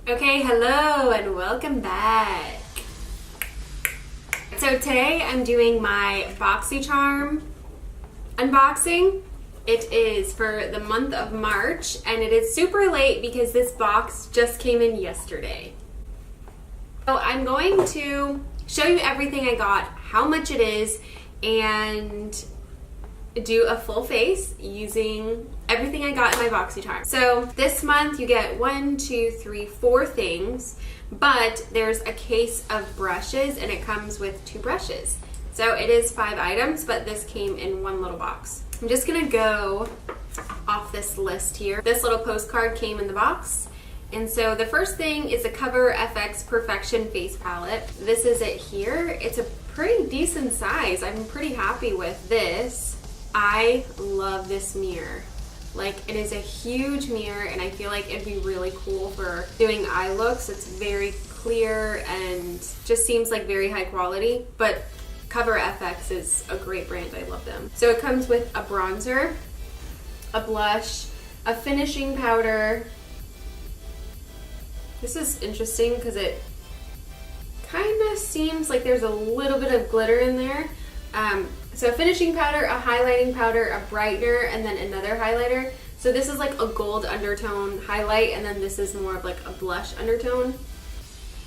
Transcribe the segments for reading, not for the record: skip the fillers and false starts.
Okay, hello and welcome back. So today I'm doing my Boxycharm unboxing. It is for the month of March and it is super late because this box just came in yesterday. So I'm going to show you everything I got, how much it is, and do a full face using everything I got in my Boxycharm. So this month you get 4 things, but there's a case of brushes and it comes with 2 brushes. So it is 5 items, but this came in one little box. I'm just gonna go off this list here. This little postcard came in the box. And so the first thing is a Coverfx Perfection Face Palette. This is it here. It's a pretty decent size. I'm pretty happy with this. I love this mirror. Like, it is a huge mirror and I feel like it'd be really cool for doing eye looks. It's very clear and just seems like very high quality, but Coverfx is a great brand. I love them. So it comes with a bronzer, a blush, a finishing powder. This is interesting because it kind of seems like there's a little bit of glitter in there. So a finishing powder, a highlighting powder, a brightener, and then another highlighter. So this is like a gold undertone highlight, and then this is more of like a blush undertone.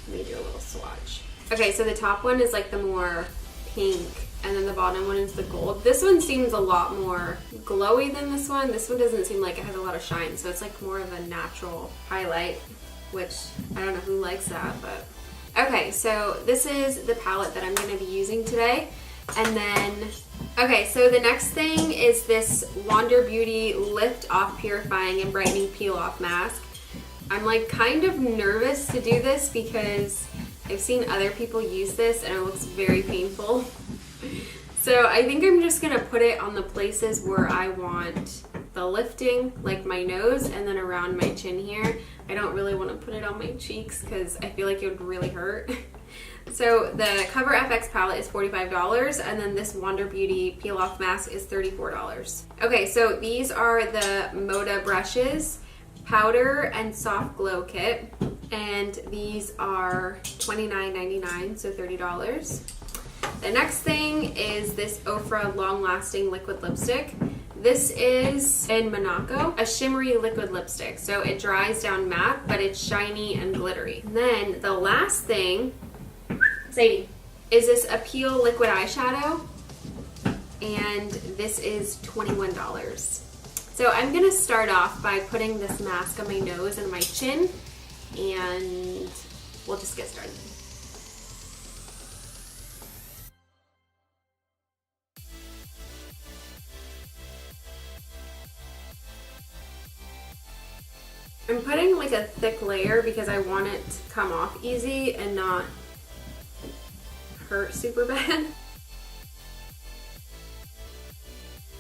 Let me do a little swatch. Okay, so the top one is like the more pink, and then the bottom one is the gold. This one seems a lot more glowy than this one. This one doesn't seem like it has a lot of shine, so it's like more of a natural highlight, which I don't know who likes that, but. Okay, so this is the palette that I'm gonna be using today. And then, okay, so the next thing is this Wander Beauty Lift Off Purifying and Brightening Peel Off Mask. I'm like kind of nervous to do this because I've seen other people use this and it looks very painful. So I think I'm just gonna put it on the places where I want the lifting, like my nose and then around my chin here. I don't really want to put it on my cheeks because I feel like it would really hurt. So the Coverfx palette is $45 and then this Wander Beauty Peel Off Mask is $34. Okay, so these are the Moda Brushes Powder and Soft Glow Kit, and these are $29.99, so $30. The next thing is this Ofra Long Lasting Liquid Lipstick. This is in Monaco, a shimmery liquid lipstick. So it dries down matte, but it's shiny and glittery. And then the last thing, Sadie, is this Appeal Liquid Eyeshadow, and this is $21. So I'm gonna start off by putting this mask on my nose and my chin, and we'll just get started. I'm putting like a thick layer because I want it to come off easy and not hurt super bad.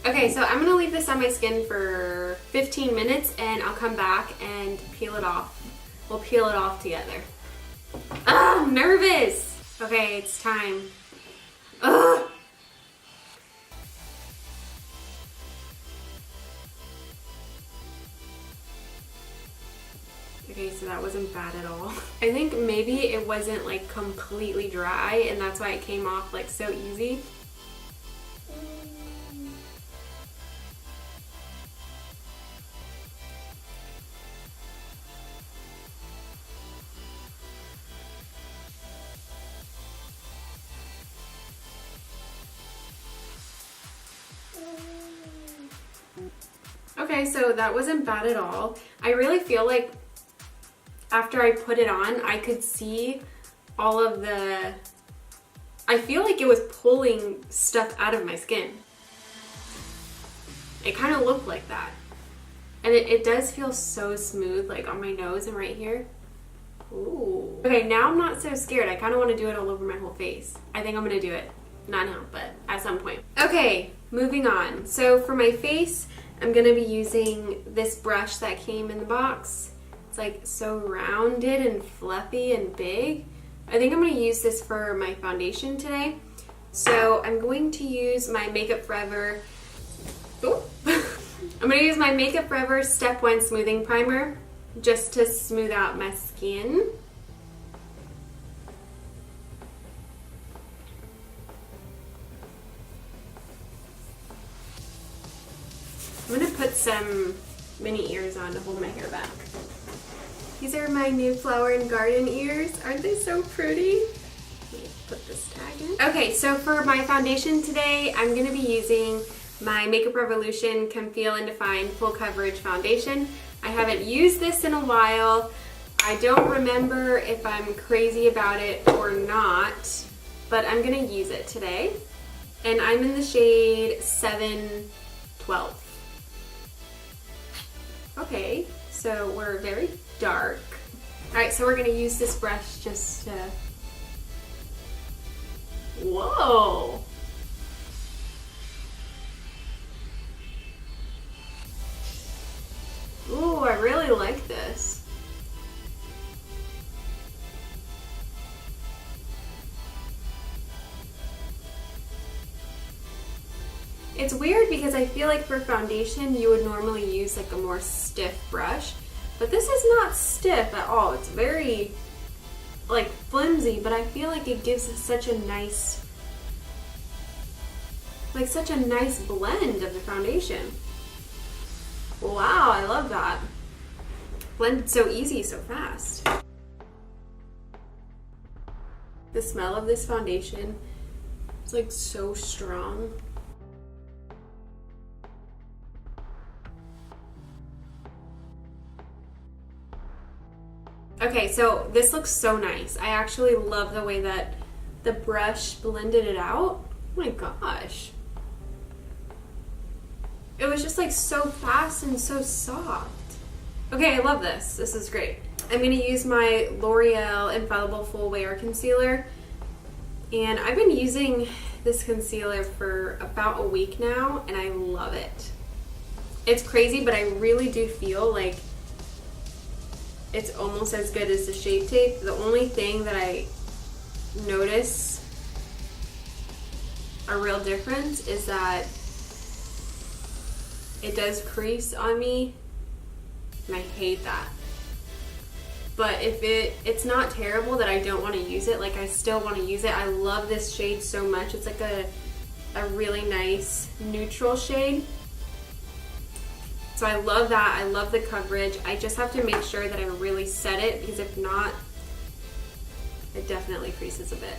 Okay, so I'm gonna leave this on my skin for 15 minutes and I'll come back and peel it off. We'll peel it off together. Ah, I'm nervous. Okay, it's time. Ugh. Okay, so that wasn't bad at all. I think maybe it wasn't like completely dry and that's why it came off like so easy. Okay, so that wasn't bad at all. I really feel like after I put it on, I could see all of the, I feel like it was pulling stuff out of my skin. It kind of looked like that. And it does feel so smooth, like on my nose and right here. Ooh. Okay, now I'm not so scared. I kind of want to do it all over my whole face. I think I'm going to do it. Not now, but at some point. Okay, moving on. So for my face, I'm going to be using this brush that came in the box. It's like so rounded and fluffy and big. I think I'm going to use this for my foundation today. So I'm going to use my Makeup Forever. I'm going to use my Makeup Forever Step 1 Smoothing Primer. just to smooth out my skin. I'm gonna put some mini ears on to hold my hair back. These are my new flower and garden ears. Aren't they so pretty? Let me put this tag in. Okay, so for my foundation today, I'm gonna be using my Makeup Revolution Conceal and Define Full Coverage Foundation. I haven't used this in a while. I don't remember if I'm crazy about it or not, but I'm gonna use it today. And I'm in the shade 712. Okay, so we're very dark. All right, so we're gonna use this brush just to, whoa. Ooh, I really like this. It's weird because I feel like for foundation you would normally use like a more stiff brush, but this is not stiff at all. It's very like flimsy, but I feel like it gives such a nice, such a nice blend of the foundation. Wow, I love that. Blended so easy, so fast. The smell of this foundation is like so strong. Okay, so this looks so nice. I actually love the way that the brush blended it out. Oh my gosh. It was just like so fast and so soft. Okay, I love this. This is great. I'm gonna use my L'Oreal Infallible Full Wear Concealer. And I've been using this concealer for about a week now, and I love it. It's crazy, but I really do feel like it's almost as good as the Shape Tape. The only thing that I notice a real difference is that it does crease on me, and I hate that. But if it's not terrible that I don't want to use it, like I still want to use it. I love this shade so much. It's like a really nice neutral shade. So I love that. I love the coverage. I just have to make sure that I really set it, because if not, it definitely creases a bit.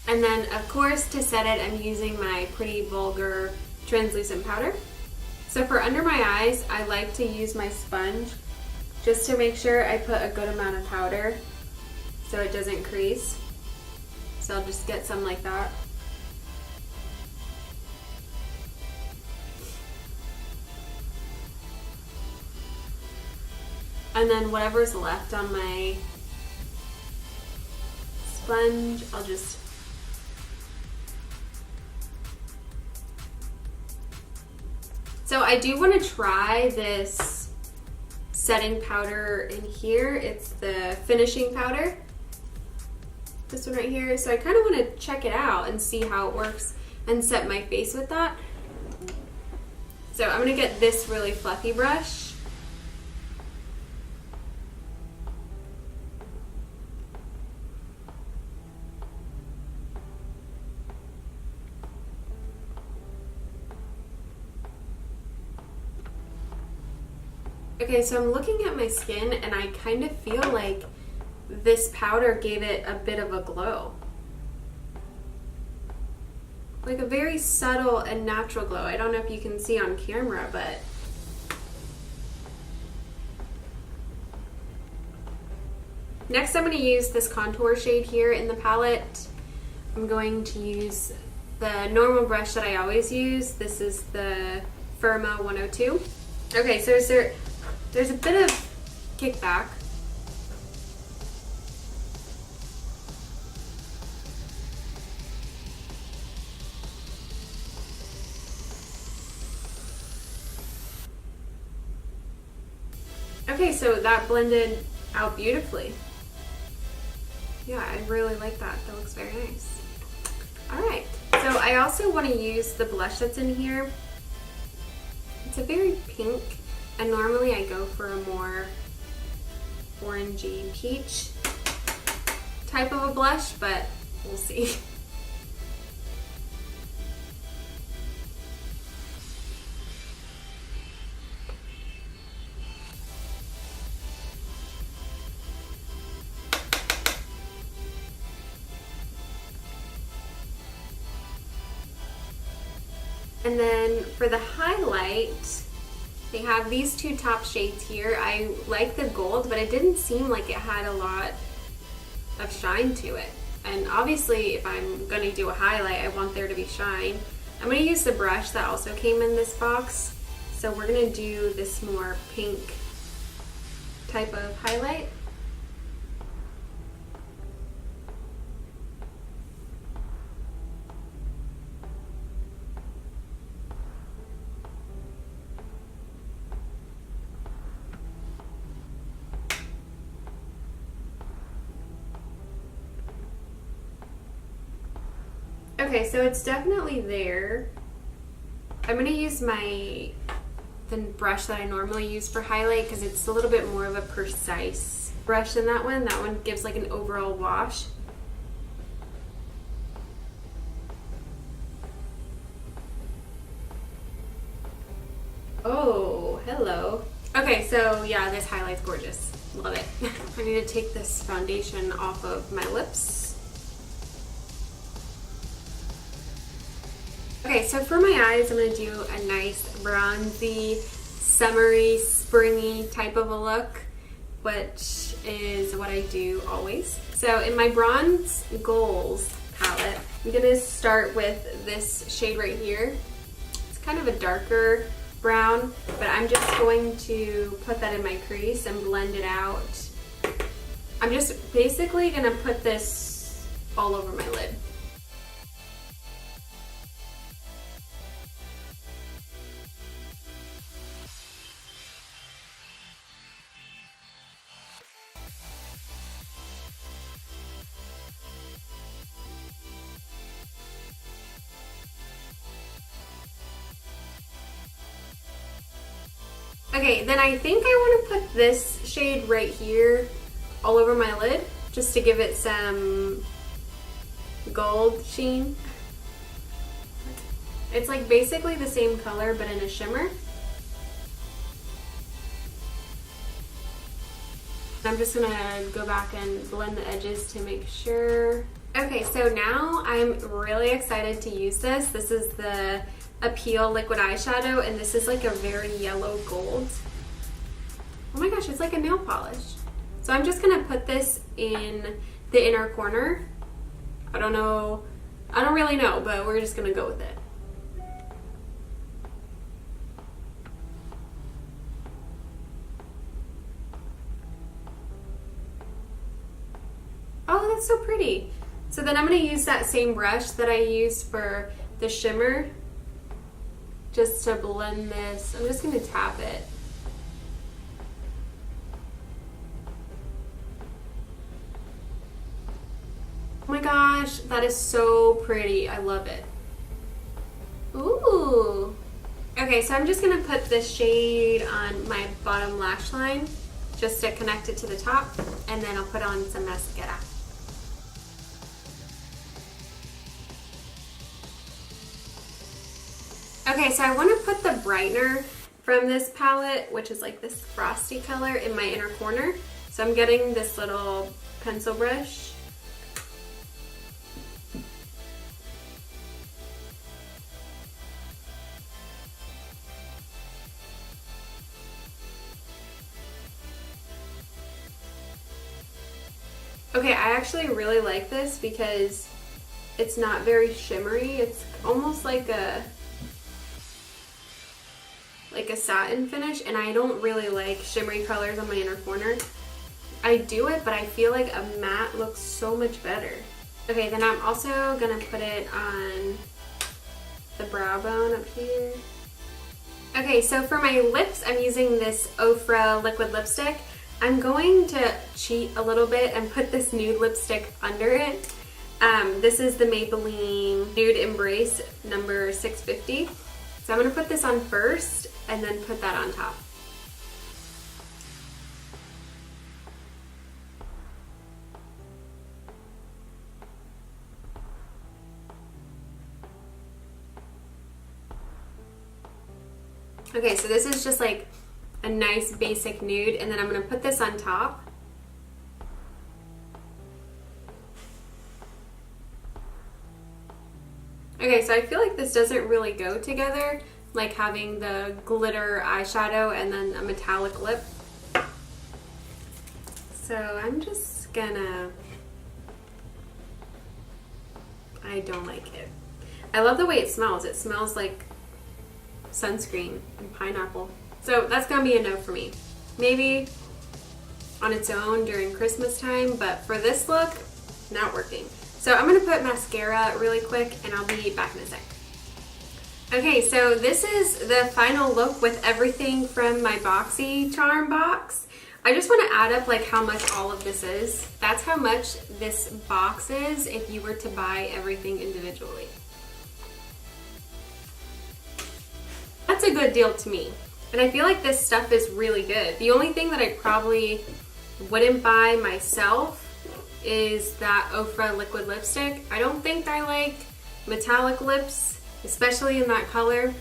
And then, of course, to set it, I'm using my Pretty Vulgar translucent powder. So for under my eyes, I like to use my sponge just to make sure I put a good amount of powder so it doesn't crease. So I'll just get some like that. And then whatever's left on my sponge, I'll just So I do want to try this setting powder in here. It's the finishing powder. This one right here. So I kind of want to check it out and see how it works and set my face with that. So I'm going to get this really fluffy brush. Okay, so I'm looking at my skin and I kind of feel like this powder gave it a bit of a glow. Like a very subtle and natural glow. I don't know if you can see on camera, but next I'm going to use this contour shade here in the palette. I'm going to use the normal brush that I always use. This is the Firma 102. Okay, so there's a bit of kickback. Okay, so that blended out beautifully. Yeah, I really like that. That looks very nice. Alright, so I also want to use the blush that's in here. It's a very pink, and normally I go for a more orangey peach type of a blush, but we'll see. And then for the highlight, they have these two top shades here. I like the gold, but it didn't seem like it had a lot of shine to it. And obviously, if I'm going to do a highlight, I want there to be shine. I'm going to use the brush that also came in this box. So we're going to do this more pink type of highlight. Okay, so it's definitely there. I'm going to use the brush that I normally use for highlight because it's a little bit more of a precise brush than that one. That one gives like an overall wash. Oh, hello. Okay, so yeah, this highlight's gorgeous. Love it. I need to take this foundation off of my lips. Okay, so for my eyes, I'm going to do a nice bronzy, summery, springy type of a look, which is what I do always. So in my bronze goals palette, I'm going to start with this shade right here. It's kind of a darker brown, but I'm just going to put that in my crease and blend it out. I'm just basically going to put this all over my lid. Okay, then I think I want to put this shade right here all over my lid just to give it some gold sheen. It's like basically the same color but in a shimmer. I'm just gonna go back and blend the edges to make sure. Okay, so now I'm really excited to use this. This is the Appeal liquid eyeshadow, and this is like a very yellow gold. Oh my gosh, it's like a nail polish. So I'm just gonna put this in the inner corner. I don't really know, but we're just gonna go with it. Oh, that's so pretty. So then I'm gonna use that same brush that I used for the shimmer just to blend this. I'm just gonna tap it. Oh my gosh, that is so pretty. I love it. Ooh. Okay, so I'm just gonna put this shade on my bottom lash line just to connect it to the top, and then I'll put on some mascara. Okay, so I want to put the brightener from this palette, which is like this frosty color, in my inner corner. So I'm getting this little pencil brush. Okay, I actually really like this because it's not very shimmery. It's almost like a satin finish, and I don't really like shimmery colors on my inner corner. I do it, but I feel like a matte looks so much better. Okay, then I'm also gonna put it on the brow bone up here. Okay, so for my lips, I'm using this Ofra liquid lipstick. I'm going to cheat a little bit and put this nude lipstick under it. This is the Maybelline Nude Embrace number 650. So I'm going to put this on first and then put that on top. Okay, so this is just like a nice basic nude, and then I'm going to put this on top. Okay, so I feel like this doesn't really go together, like having the glitter eyeshadow and then a metallic lip. So I'm just gonna... I don't like it. I love the way it smells. It smells like sunscreen and pineapple. So that's gonna be a no for me. Maybe on its own during Christmas time, but for this look, not working. So I'm gonna put mascara really quick and I'll be back in a sec. Okay, so this is the final look with everything from my Boxycharm box. I just wanna add up like how much all of this is. That's how much this box is if you were to buy everything individually. That's a good deal to me. And I feel like this stuff is really good. The only thing that I probably wouldn't buy myself is that Ofra liquid lipstick. I don't think I like metallic lips, especially in that color.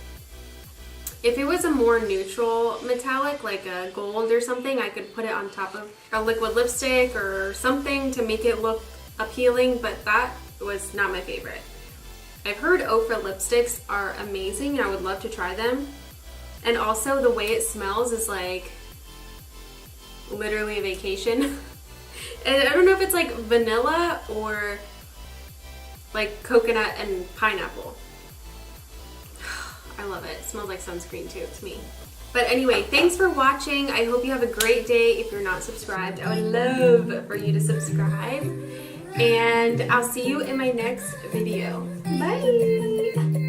If it was a more neutral metallic, like a gold or something, I could put it on top of a liquid lipstick or something to make it look appealing, but that was not my favorite. I've heard Ofra lipsticks are amazing and I would love to try them. And also the way it smells is like literally a vacation. And I don't know if it's like vanilla or like coconut and pineapple. I love it. It smells like sunscreen too to me. But anyway, thanks for watching. I hope you have a great day. If you're not subscribed, I would love for you to subscribe. And I'll see you in my next video. Bye!